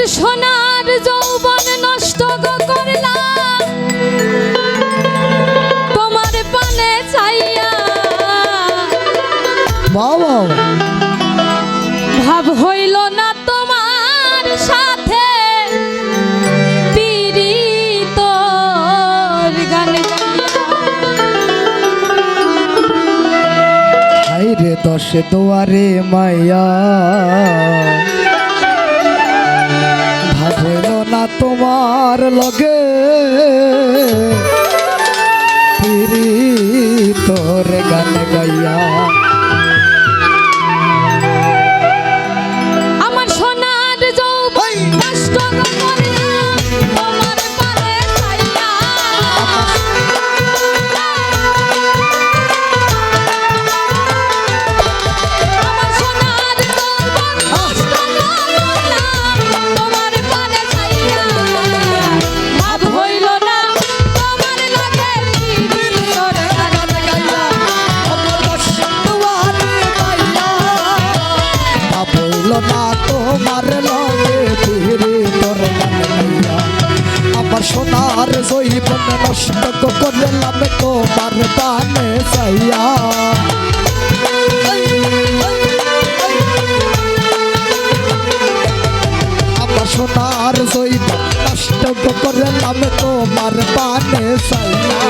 সোনার যৌবন নষ্ট করলাম তোমার পানে চাইয়া বাবা ভাব হইল না তোমার সাথে পীড়িত গান হাইরে দশ দুয়ারে মাইয়া ভাবল না তোমার লগে তোর গান গাইয়া আমার সোনার যৌবন নষ্ট করলাম তোমার পানে চাইয়া আমার সোনার যৌবন নষ্ট করলাম তোমার পানে চাইয়া ভাব হইল না তোমার লাগে তোর গান গাইয়া ভাবল না তোমার লগে তোর গান গাইয়া আমার সোনার জৈবন নষ্ট করলাম তোমার পানে চাইয়া আমার সোনার জৈবন নষ্ট করলাম তোমার পানে চাইয়া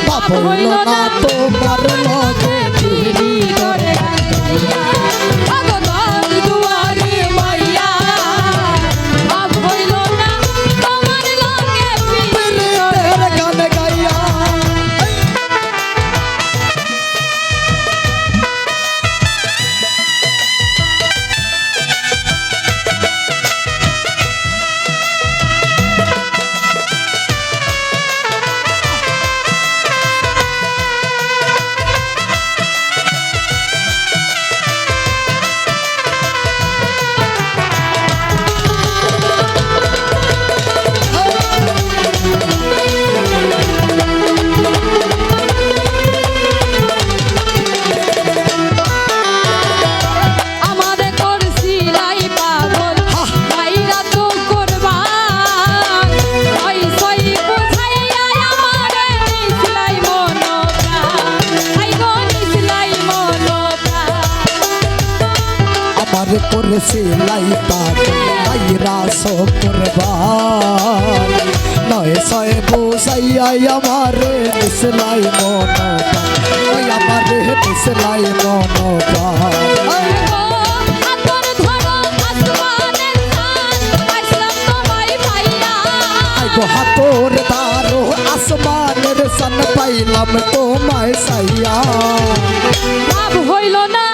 ভাবল না তোমার লগে তোর গান গাইয়া করেছি লাই পাইরা করবার নয় ছয় বুঝাইয়াই আমারে নিসলাই মন আমারে নিসলাই মন হাতর তারো আসমানের সান পাইলাম তোমায় সাইয়া ভাব হইল না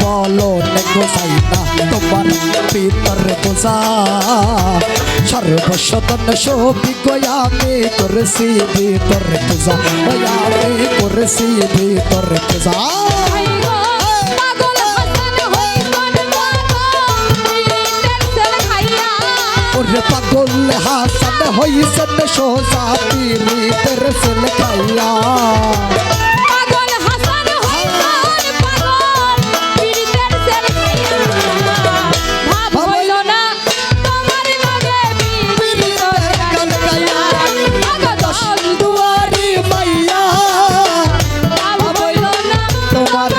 বলো গোসাই না তোমার ভিতর বোঝা সর্বসদন সবি আমি করেছি ভিতর পূজা আমি করেছি ভিতর পূজা পাগল হাসান হইছেন সোজা পীড়িতের সেল খাইয়া তোমার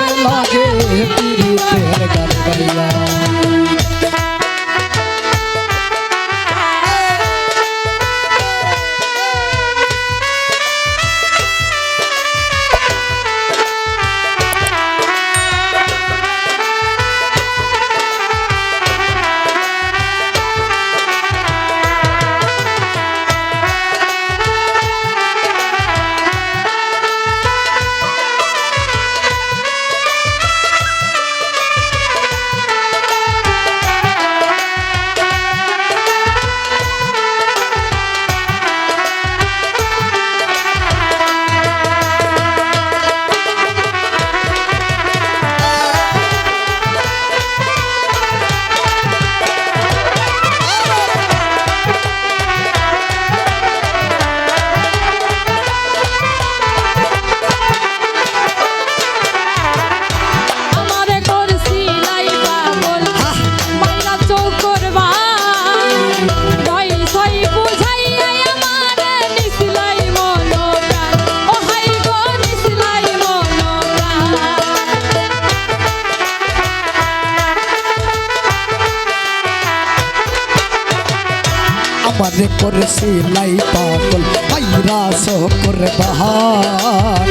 সিলাই পাগল মাইরা শকর বাহার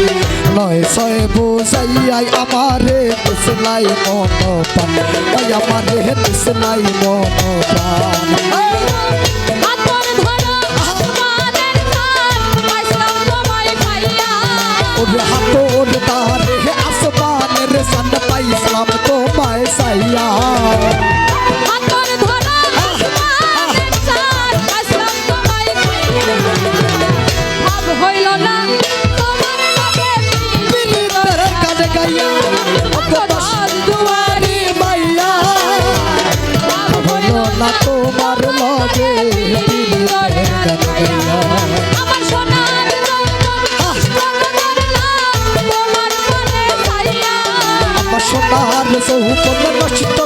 নয় ছয় বুঝাইয়াই আমারে সিলাই মন প্রাণ ওই আমারে সিলাই মন প্রাণ হাতর ধরা আমাদের কান পাইলাম তোমায় পাইয়া ওরে হাতর তারে আসমানের সান পাইলাম তোমায় সাইয়া হাতর ধরা আমাদের কান পাইলাম তোমায় পাইয়া ভাব হইল না তোমার লগে মিলিতের কানে গাইয়া দশ দুয়ারি মাইয়া ভাব হইল না তোমার লগে মিলিতের কানে গাইয়া আমার সোনার তোমার পানে চাইয়া আমার সোনার যৌবন নষ্ট